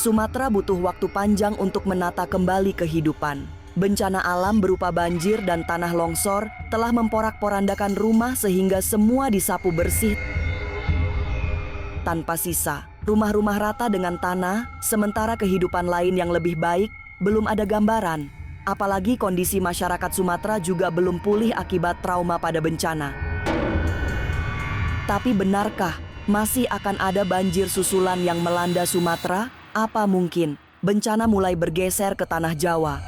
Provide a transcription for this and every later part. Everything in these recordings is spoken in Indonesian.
Sumatera butuh waktu panjang untuk menata kembali kehidupan. Bencana alam berupa banjir dan tanah longsor telah memporak-porandakan rumah sehingga semua disapu bersih tanpa sisa. Rumah-rumah rata dengan tanah, sementara kehidupan lain yang lebih baik belum ada gambaran. Apalagi kondisi masyarakat Sumatera juga belum pulih akibat trauma pada bencana. Tapi benarkah masih akan ada banjir susulan yang melanda Sumatera? Apa mungkin bencana mulai bergeser ke tanah Jawa?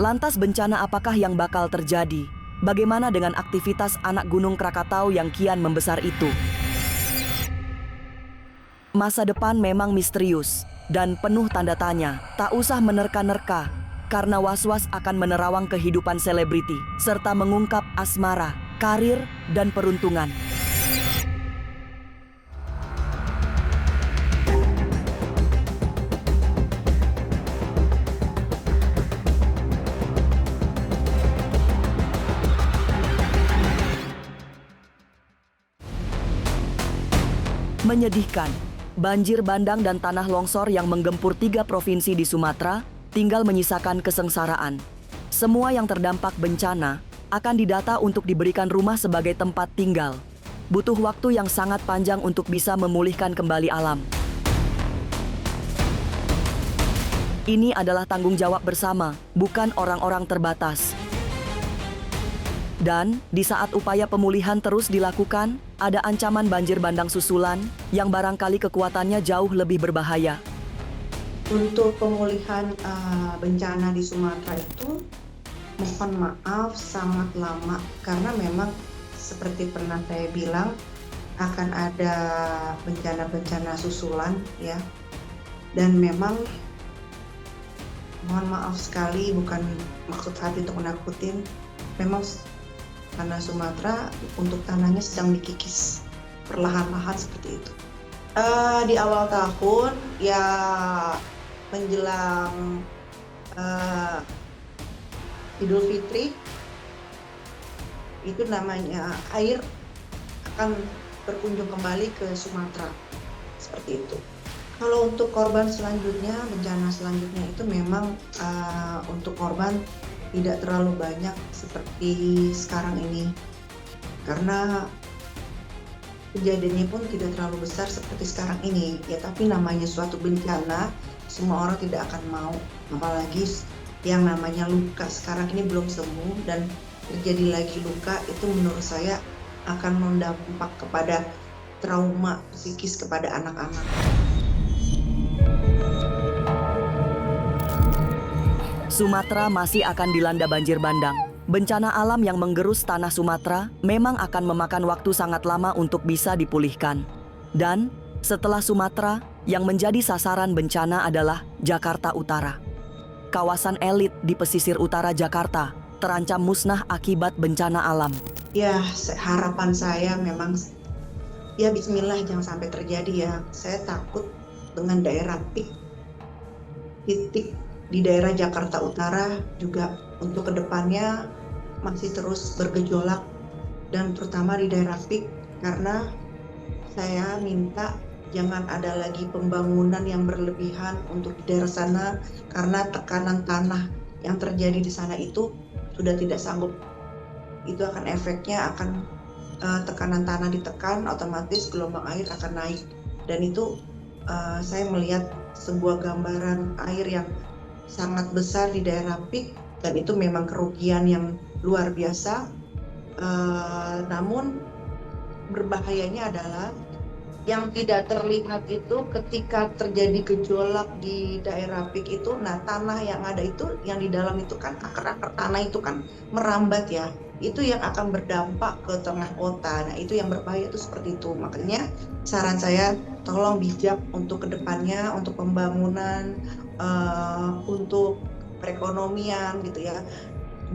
Lantas bencana apakah yang bakal terjadi? Bagaimana dengan aktivitas anak Gunung Krakatau yang kian membesar itu? Masa depan memang misterius dan penuh tanda tanya. Tak usah menerka-nerka, karena was-was akan menerawang kehidupan selebriti, serta mengungkap asmara, karir, dan peruntungan. Menyedihkan, banjir bandang dan tanah longsor yang menggempur 3 provinsi di Sumatera tinggal menyisakan kesengsaraan. Semua yang terdampak bencana akan didata untuk diberikan rumah sebagai tempat tinggal. Butuh waktu yang sangat panjang untuk bisa memulihkan kembali alam. Ini adalah tanggung jawab bersama, bukan orang-orang terbatas. Dan di saat upaya pemulihan terus dilakukan, ada ancaman banjir bandang susulan yang barangkali kekuatannya jauh lebih berbahaya. Untuk pemulihan bencana di Sumatera itu, mohon maaf sangat lama karena memang seperti pernah saya bilang akan ada bencana-bencana susulan ya. Dan memang mohon maaf sekali, bukan maksud hati untuk menakutin, memang tanah Sumatera untuk tanahnya sedang dikikis perlahan-lahan seperti itu. Di awal tahun ya menjelang Idul Fitri itu namanya air akan berkunjung kembali ke Sumatera seperti itu. Kalau untuk korban selanjutnya, bencana selanjutnya itu memang untuk korban tidak terlalu banyak seperti sekarang ini, karena kejadiannya pun tidak terlalu besar seperti sekarang ini ya. Tapi namanya suatu bencana, semua orang tidak akan mau, apalagi yang namanya luka sekarang ini belum sembuh dan terjadi lagi luka, itu menurut saya akan mendampak kepada trauma psikis kepada anak-anak. Sumatera masih akan dilanda banjir bandang. Bencana alam yang menggerus tanah Sumatera memang akan memakan waktu sangat lama untuk bisa dipulihkan. Dan setelah Sumatera, yang menjadi sasaran bencana adalah Jakarta Utara. Kawasan elit di pesisir utara Jakarta terancam musnah akibat bencana alam. Ya, harapan saya memang ya bismillah jangan sampai terjadi ya. Saya takut dengan daerah titik di daerah Jakarta Utara juga untuk kedepannya masih terus bergejolak, dan terutama di daerah PIK, karena saya minta jangan ada lagi pembangunan yang berlebihan untuk di daerah sana, karena tekanan tanah yang terjadi di sana itu sudah tidak sanggup. Itu akan efeknya akan tekanan tanah ditekan, otomatis gelombang air akan naik, dan itu saya melihat sebuah gambaran air yang sangat besar di daerah PIK, dan itu memang kerugian yang luar biasa. Namun berbahayanya adalah yang tidak terlihat itu ketika terjadi gejolak di daerah PIK itu, nah tanah yang ada itu, yang di dalam itu kan akar-akar tanah itu kan merambat ya, itu yang akan berdampak ke tengah kota. Nah itu yang berbahaya itu seperti itu. Makanya saran saya tolong bijak untuk kedepannya, untuk pembangunan, untuk perekonomian gitu ya.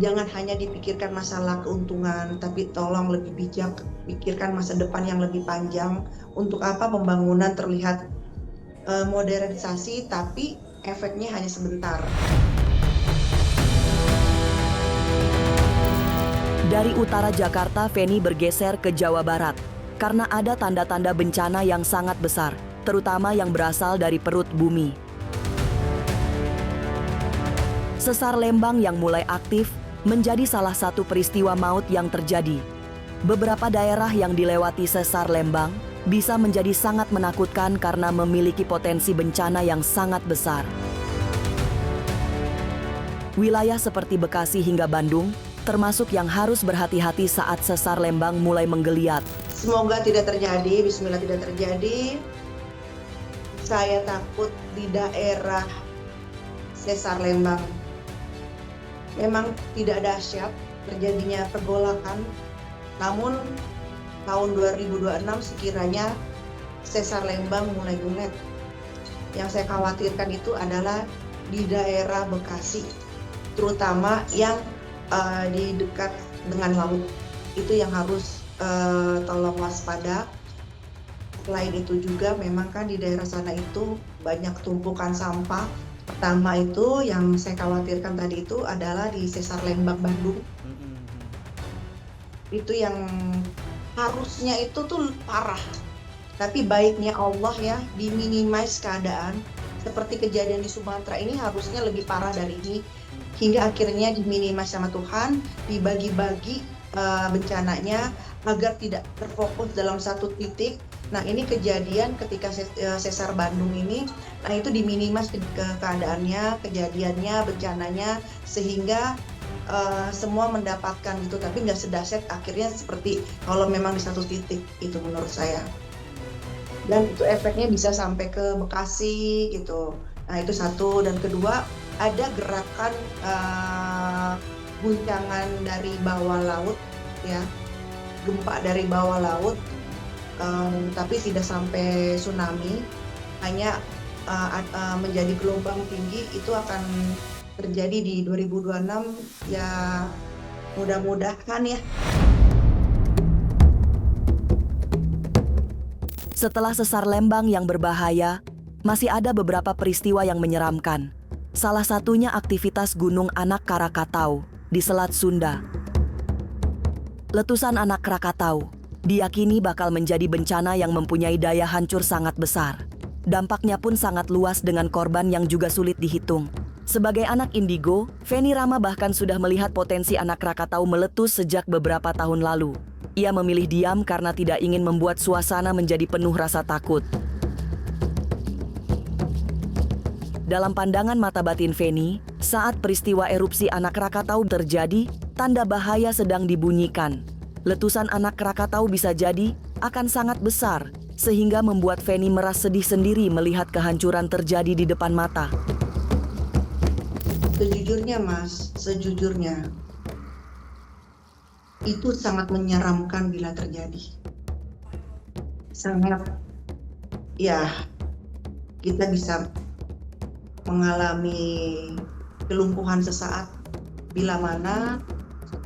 Jangan hanya dipikirkan masalah keuntungan, tapi tolong lebih bijak, pikirkan masa depan yang lebih panjang. Untuk apa pembangunan terlihat modernisasi, tapi efeknya hanya sebentar. Dari utara Jakarta, Feni bergeser ke Jawa Barat karena ada tanda-tanda bencana yang sangat besar. terutama yang berasal dari perut bumi. Sesar Lembang yang mulai aktif menjadi salah satu peristiwa maut yang terjadi. Beberapa daerah yang dilewati sesar Lembang bisa menjadi sangat menakutkan karena memiliki potensi bencana yang sangat besar. Wilayah seperti Bekasi hingga Bandung termasuk yang harus berhati-hati saat sesar Lembang mulai menggeliat. Semoga tidak terjadi, bismillah tidak terjadi. Saya takut di daerah sesar Lembang. Memang tidak dahsyat terjadinya pergolakan, namun tahun 2026 sekiranya sesar Lembang mulai gunet. Yang saya khawatirkan itu adalah di daerah Bekasi, terutama yang di dekat dengan laut. Itu yang harus tolong waspada. Selain itu juga memang kan di daerah sana itu banyak tumpukan sampah. Pertama itu yang saya khawatirkan tadi itu adalah di sesar Lembang Bandung. Itu yang harusnya itu tuh parah, tapi baiknya Allah ya diminimize keadaan. Seperti kejadian di Sumatera ini harusnya lebih parah dari ini, hingga akhirnya diminimize sama Tuhan, dibagi-bagi bencananya agar tidak terfokus dalam satu titik. Nah ini kejadian ketika sesar Bandung ini, nah itu diminimize keadaannya, kejadiannya, bencananya, sehingga semua mendapatkan gitu, tapi nggak sedahsyat akhirnya seperti kalau memang di satu titik, itu menurut saya. Dan itu efeknya bisa sampai ke Bekasi gitu. Nah itu satu, dan kedua ada gerakan guncangan dari bawah laut ya, gempa dari bawah laut, tapi tidak sampai tsunami, hanya menjadi gelombang tinggi. Itu akan terjadi di 2026 ya, mudah-mudahan ya. Setelah sesar Lembang yang berbahaya, masih ada beberapa peristiwa yang menyeramkan. Salah satunya aktivitas Gunung Anak Krakatau di Selat Sunda. Letusan Anak Krakatau diyakini bakal menjadi bencana yang mempunyai daya hancur sangat besar. Dampaknya pun sangat luas dengan korban yang juga sulit dihitung. Sebagai anak indigo, Feni Rama bahkan sudah melihat potensi Anak Krakatau meletus sejak beberapa tahun lalu. Ia memilih diam karena tidak ingin membuat suasana menjadi penuh rasa takut. Dalam pandangan mata batin Feni, saat peristiwa erupsi Anak Krakatau terjadi, tanda bahaya sedang dibunyikan. Letusan Anak Krakatau bisa jadi akan sangat besar, sehingga membuat Feni merasa sedih sendiri melihat kehancuran terjadi di depan mata. Sejujurnya Mas, sejujurnya itu sangat menyeramkan bila terjadi. Sangat, ya kita bisa mengalami kelumpuhan sesaat bila mana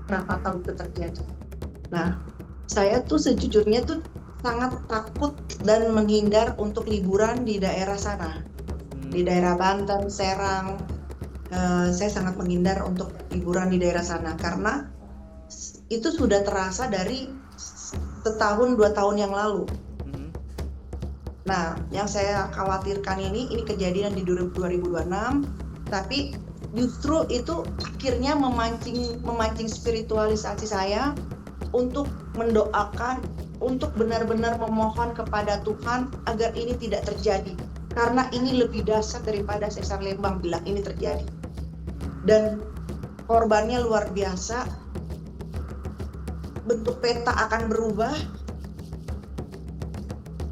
Krakatau itu terjadi. Nah, saya tuh sejujurnya tuh sangat takut dan menghindar untuk liburan di daerah sana, di daerah Banten, Serang. Saya sangat menghindar untuk liburan di daerah sana karena itu sudah terasa dari setahun 2 tahun yang lalu. Nah, yang saya khawatirkan ini kejadian di 2026, tapi justru itu akhirnya memancing spiritualisasi saya untuk mendoakan, untuk benar-benar memohon kepada Tuhan agar ini tidak terjadi. Karena ini lebih dahsyat daripada sesar Lembang bila ini terjadi. Dan korbannya luar biasa. Bentuk peta akan berubah.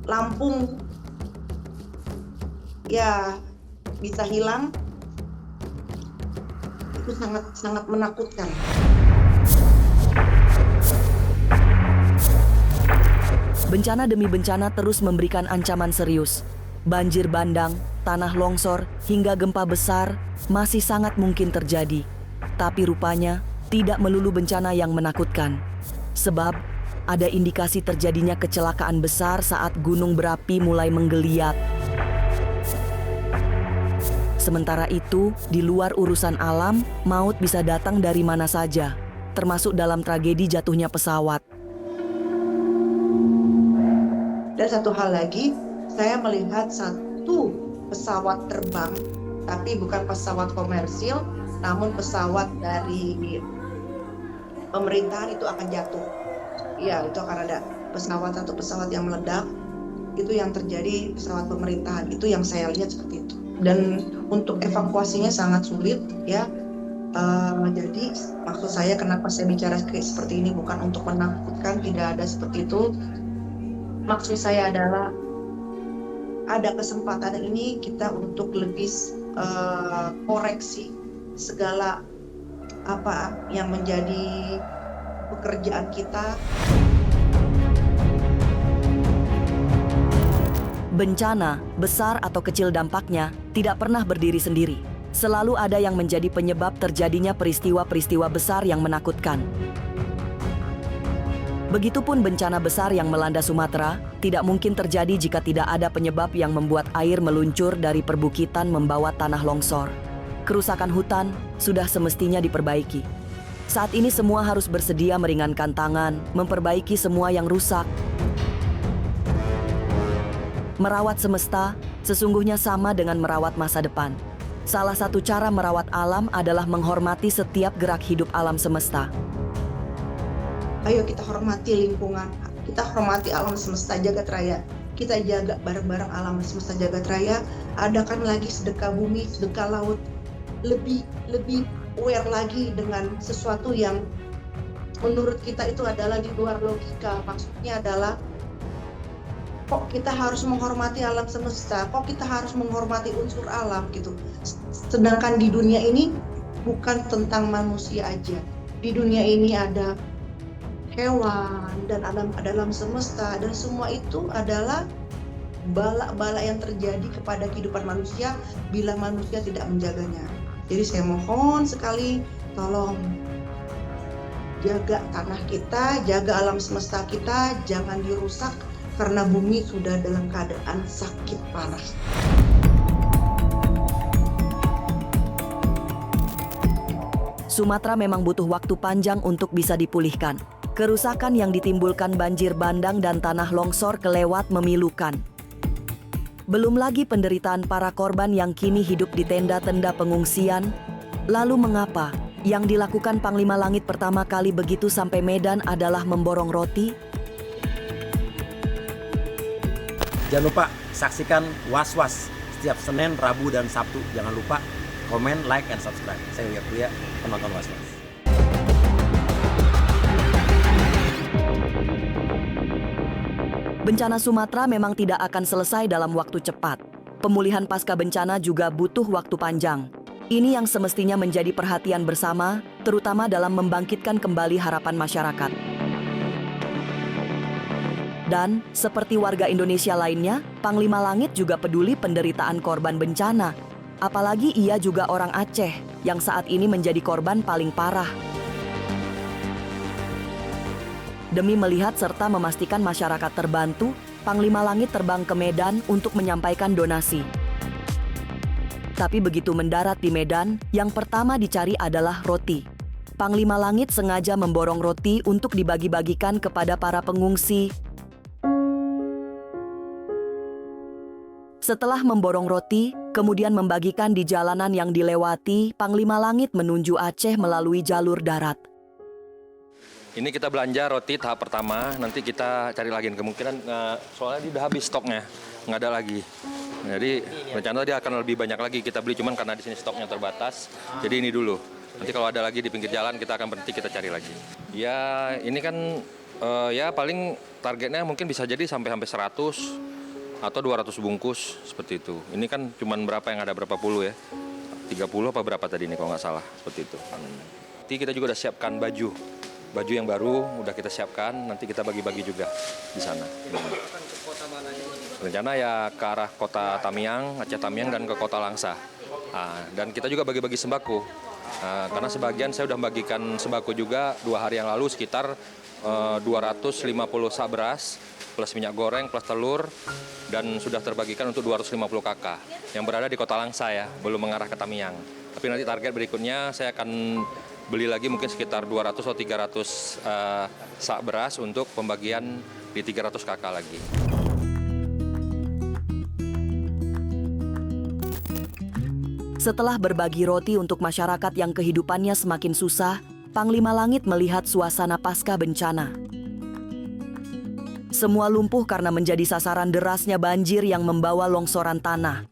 Lampung ya bisa hilang. Itu sangat menakutkan. Bencana demi bencana terus memberikan ancaman serius. Banjir bandang, tanah longsor, hingga gempa besar masih sangat mungkin terjadi. Tapi rupanya tidak melulu bencana yang menakutkan. Sebab ada indikasi terjadinya kecelakaan besar saat gunung berapi mulai menggeliat. Sementara itu, di luar urusan alam, maut bisa datang dari mana saja, termasuk dalam tragedi jatuhnya pesawat. Dan satu hal lagi, saya melihat satu pesawat terbang, tapi bukan pesawat komersil, namun pesawat dari pemerintahan itu akan jatuh. Iya, itu akan ada satu pesawat yang meledak, itu yang terjadi pesawat pemerintahan, itu yang saya lihat seperti itu. Dan untuk evakuasinya sangat sulit ya. Jadi maksud saya kenapa saya bicara seperti ini bukan untuk menakutkan, tidak ada seperti itu. Maksud saya adalah ada kesempatan ini kita untuk lebih koreksi segala apa yang menjadi pekerjaan kita. Bencana, besar atau kecil dampaknya, tidak pernah berdiri sendiri. Selalu ada yang menjadi penyebab terjadinya peristiwa-peristiwa besar yang menakutkan. Begitupun bencana besar yang melanda Sumatera, tidak mungkin terjadi jika tidak ada penyebab yang membuat air meluncur dari perbukitan membawa tanah longsor. Kerusakan hutan sudah semestinya diperbaiki. Saat ini semua harus bersedia meringankan tangan, memperbaiki semua yang rusak. Merawat semesta sesungguhnya sama dengan merawat masa depan. Salah satu cara merawat alam adalah menghormati setiap gerak hidup alam semesta. Ayo kita hormati lingkungan, kita hormati alam semesta jagat raya. Kita jaga bareng-bareng alam semesta jagat raya. Adakan lagi sedekah bumi, sedekah laut. Lebih aware lagi dengan sesuatu yang menurut kita itu adalah di luar logika. Maksudnya adalah kok kita harus menghormati alam semesta, kok kita harus menghormati unsur alam gitu. Sedangkan di dunia ini bukan tentang manusia aja. Di dunia ini ada hewan dan alam semesta, dan semua itu adalah bala-bala yang terjadi kepada kehidupan manusia bila manusia tidak menjaganya. Jadi saya mohon sekali, tolong jaga tanah kita, jaga alam semesta kita, jangan dirusak karena bumi sudah dalam keadaan sakit parah. Sumatera memang butuh waktu panjang untuk bisa dipulihkan. Kerusakan yang ditimbulkan banjir bandang dan tanah longsor kelewat memilukan. Belum lagi penderitaan para korban yang kini hidup di tenda-tenda pengungsian. Lalu mengapa yang dilakukan Panglima Langit pertama kali begitu sampai Medan adalah memborong roti? Jangan lupa saksikan Was-Was setiap Senin, Rabu, dan Sabtu. Jangan lupa komen, like, and subscribe. Saya Uya Kuya, penonton Was-Was. Bencana Sumatera memang tidak akan selesai dalam waktu cepat. Pemulihan pasca bencana juga butuh waktu panjang. Ini yang semestinya menjadi perhatian bersama, terutama dalam membangkitkan kembali harapan masyarakat. Dan, seperti warga Indonesia lainnya, Panglima Langit juga peduli penderitaan korban bencana. Apalagi ia juga orang Aceh, yang saat ini menjadi korban paling parah. Demi melihat serta memastikan masyarakat terbantu, Panglima Langit terbang ke Medan untuk menyampaikan donasi. Tapi begitu mendarat di Medan, yang pertama dicari adalah roti. Panglima Langit sengaja memborong roti untuk dibagi-bagikan kepada para pengungsi. Setelah memborong roti, kemudian membagikan di jalanan yang dilewati, Panglima Langit menuju Aceh melalui jalur darat. Ini kita belanja roti tahap pertama, nanti kita cari lagi. Kemungkinan soalnya dia udah habis stoknya, nggak ada lagi. Jadi rencana dia akan lebih banyak lagi kita beli, cuman karena di sini stoknya terbatas, jadi ini dulu. Nanti kalau ada lagi di pinggir jalan kita akan berhenti, kita cari lagi. Ya ini kan ya paling targetnya mungkin bisa jadi sampai 100 atau 200 bungkus seperti itu. Ini kan cuman berapa yang ada, berapa puluh ya? 30 apa berapa tadi ini kalau nggak salah, seperti itu. Nanti kita juga udah siapkan baju yang baru udah kita siapkan, nanti kita bagi-bagi juga di sana. Rencana ya ke arah kota Tamiang, Aceh Tamiang, dan ke kota Langsa. Dan kita juga bagi-bagi sembako. Karena sebagian saya udah bagikan sembako juga 2 hari yang lalu, sekitar 250 sak beras, plus minyak goreng, plus telur, dan sudah terbagikan untuk 250 kakak yang berada di kota Langsa ya, belum mengarah ke Tamiang. Tapi nanti target berikutnya saya akan beli lagi mungkin sekitar 200 atau 300 sak beras untuk pembagian di 300 kakak lagi. Setelah berbagi roti untuk masyarakat yang kehidupannya semakin susah, Panglima Langit melihat suasana pasca bencana. Semua lumpuh karena menjadi sasaran derasnya banjir yang membawa longsoran tanah.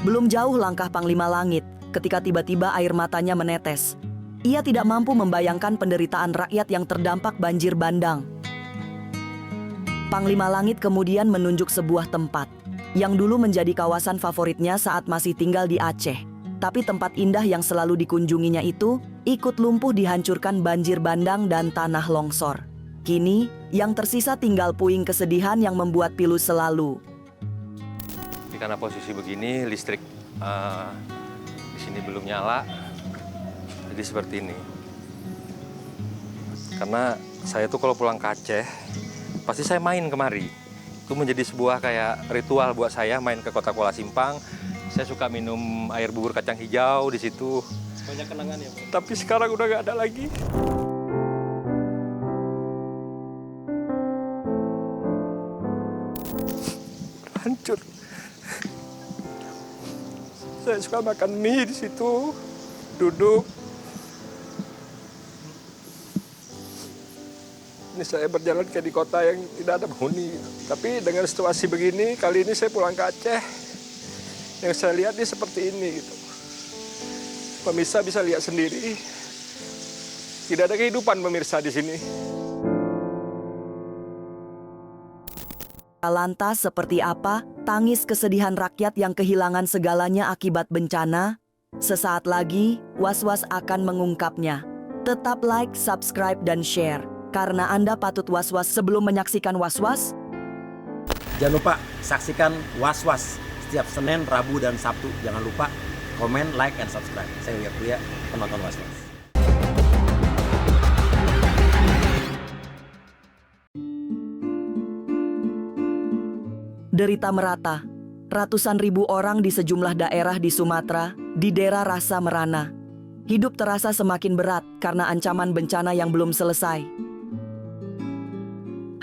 Belum jauh langkah Panglima Langit ketika tiba-tiba air matanya menetes. Ia tidak mampu membayangkan penderitaan rakyat yang terdampak banjir bandang. Panglima Langit kemudian menunjuk sebuah tempat yang dulu menjadi kawasan favoritnya saat masih tinggal di Aceh. Tapi tempat indah yang selalu dikunjunginya itu ikut lumpuh dihancurkan banjir bandang dan tanah longsor. Kini, yang tersisa tinggal puing kesedihan yang membuat pilu selalu. Karena posisi begini, listrik di sini belum nyala, jadi seperti ini. Karena saya tuh kalau pulang ke Aceh, pasti saya main kemari. Itu menjadi sebuah kayak ritual buat saya main ke Kota Kuala Simpang. Saya suka minum air bubur kacang hijau di situ. Banyak kenangan ya, Pak? Tapi sekarang udah nggak ada lagi. Hancur. Saya suka makan mie di situ, duduk. Ini saya berjalan kayak di kota yang tidak ada penghuni. Tapi dengan situasi begini, kali ini saya pulang ke Aceh. Yang saya lihat ini seperti ini gitu. Pemirsa bisa lihat sendiri. Tidak ada kehidupan pemirsa di sini. Lantas seperti apa tangis kesedihan rakyat yang kehilangan segalanya akibat bencana? Sesaat lagi, Was-Was akan mengungkapnya. Tetap like, subscribe, dan share. Karena Anda patut was-was sebelum menyaksikan Was-Was. Jangan lupa saksikan Was-Was setiap Senin, Rabu, dan Sabtu. Jangan lupa komen, like, and subscribe. Saya Uya Kuya, penonton Was-Was. Derita merata. Ratusan ribu orang di sejumlah daerah di Sumatera didera rasa merana. Hidup terasa semakin berat karena ancaman bencana yang belum selesai.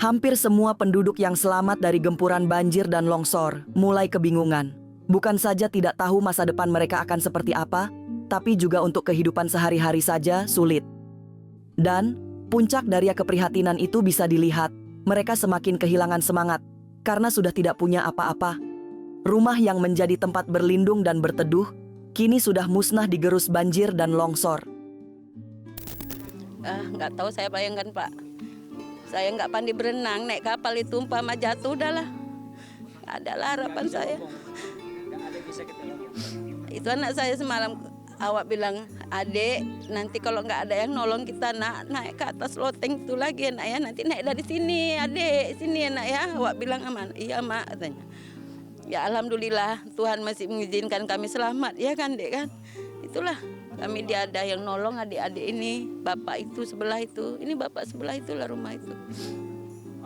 Hampir semua penduduk yang selamat dari gempuran banjir dan longsor mulai kebingungan. Bukan saja tidak tahu masa depan mereka akan seperti apa, tapi juga untuk kehidupan sehari-hari saja sulit. Dan puncak dari keprihatinan itu bisa dilihat, mereka semakin kehilangan semangat karena sudah tidak punya apa-apa. Rumah yang menjadi tempat berlindung dan berteduh, kini sudah musnah digerus banjir dan longsor. Nggak tahu saya bayangkan, Pak. Saya nggak pandai berenang, naik kapal itu umpama jatuh udahlah. Nggak ada lah harapan saya. Itu anak saya semalam, awak bilang, adek nanti kalau nggak ada yang nolong kita naik ke atas loteng itu lagi nak ya, nanti naik dari sini adek, sini nak ya. Awak bilang aman, iya mak katanya. Ya alhamdulillah Tuhan masih mengizinkan kami selamat ya kan dek kan. Itulah kami dia ada yang nolong adik-adik ini, bapak itu sebelah itu, ini bapak sebelah itulah rumah itu.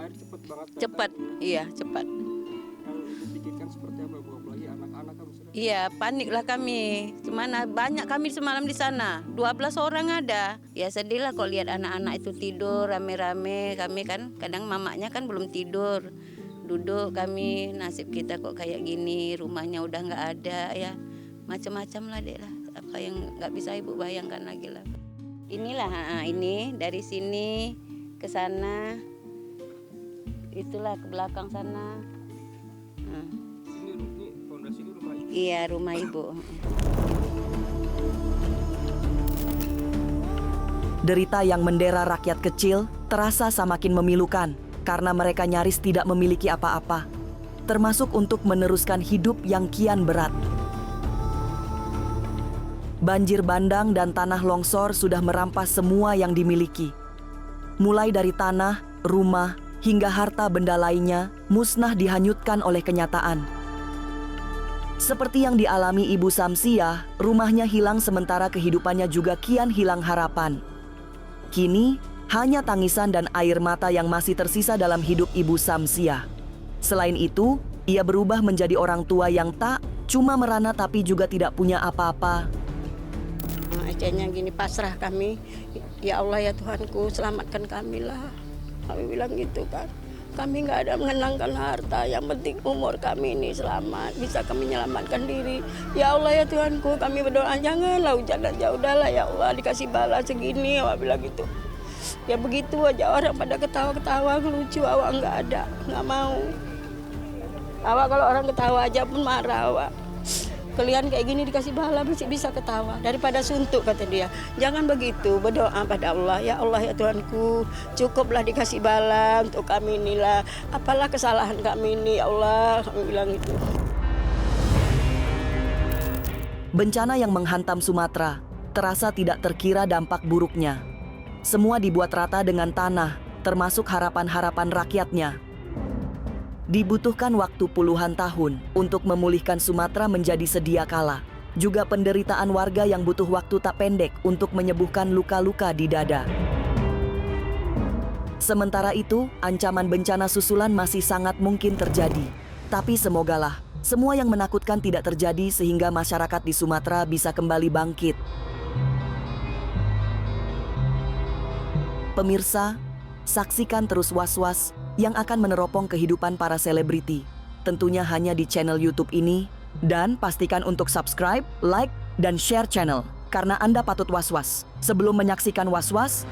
Air cepat banget. Cepat, iya cepat. Kalau dipikirkan seperti apa Bu, apalagi anak-anak kan sudah. Iya, paniklah kami. Cuman banyak kami semalam di sana. 12 orang ada. Ya sedih lah kalau lihat anak-anak itu tidur rame-rame. Kami kan kadang mamanya kan belum tidur. Duduk kami, nasib kita kok kayak gini, rumahnya udah nggak ada ya. Macam-macam lah dek lah. Apa yang nggak bisa ibu bayangkan lagi lah. Inilah ini dari sini ke sana. Itulah ke belakang sana. Ini fondasi ini rumah ibu. Iya, rumah ibu. Derita yang mendera rakyat kecil terasa semakin memilukan karena mereka nyaris tidak memiliki apa-apa, termasuk untuk meneruskan hidup yang kian berat. Banjir bandang dan tanah longsor sudah merampas semua yang dimiliki. Mulai dari tanah, rumah, hingga harta benda lainnya musnah dihanyutkan oleh kenyataan. Seperti yang dialami Ibu Samsiah, rumahnya hilang sementara kehidupannya juga kian hilang harapan. Kini, hanya tangisan dan air mata yang masih tersisa dalam hidup Ibu Samsiah. Selain itu, ia berubah menjadi orang tua yang tak cuma merana tapi juga tidak punya apa-apa. Acehnya gini pasrah kami. Ya Allah ya Tuhanku, selamatkan kami lah. Kami bilang gitu kan. Kami nggak ada mengenangkan harta, yang penting umur kami ini selamat, bisa kami menyelamatkan diri. Ya Allah ya Tuhanku, kami berdoa janganlah hujan aja, udahlah ya Allah dikasih bala segini, awak bilang gitu. Ya begitu aja orang pada ketawa-ketawa, lucu, awak nggak ada, nggak mau. Awak kalau orang ketawa aja pun marah awak. Kalian kayak gini dikasih bala masih bisa ketawa daripada suntuk, kata dia. Jangan begitu, berdoa pada Allah. Ya Allah ya Tuhanku, cukuplah dikasih bala untuk kami inilah. Apalah kesalahan kami ini ya Allah, kami bilang itu. Bencana yang menghantam Sumatera terasa tidak terkira dampak buruknya. Semua dibuat rata dengan tanah, termasuk harapan-harapan rakyatnya. Dibutuhkan waktu puluhan tahun untuk memulihkan Sumatera menjadi sedia kala. Juga penderitaan warga yang butuh waktu tak pendek untuk menyembuhkan luka-luka di dada. Sementara itu, ancaman bencana susulan masih sangat mungkin terjadi. Tapi semogalah semua yang menakutkan tidak terjadi sehingga masyarakat di Sumatera bisa kembali bangkit. Pemirsa, saksikan terus Was-Was yang akan meneropong kehidupan para selebriti. Tentunya hanya di channel YouTube ini. Dan pastikan untuk subscribe, like, dan share channel. Karena Anda patut was-was. Sebelum menyaksikan Was-Was,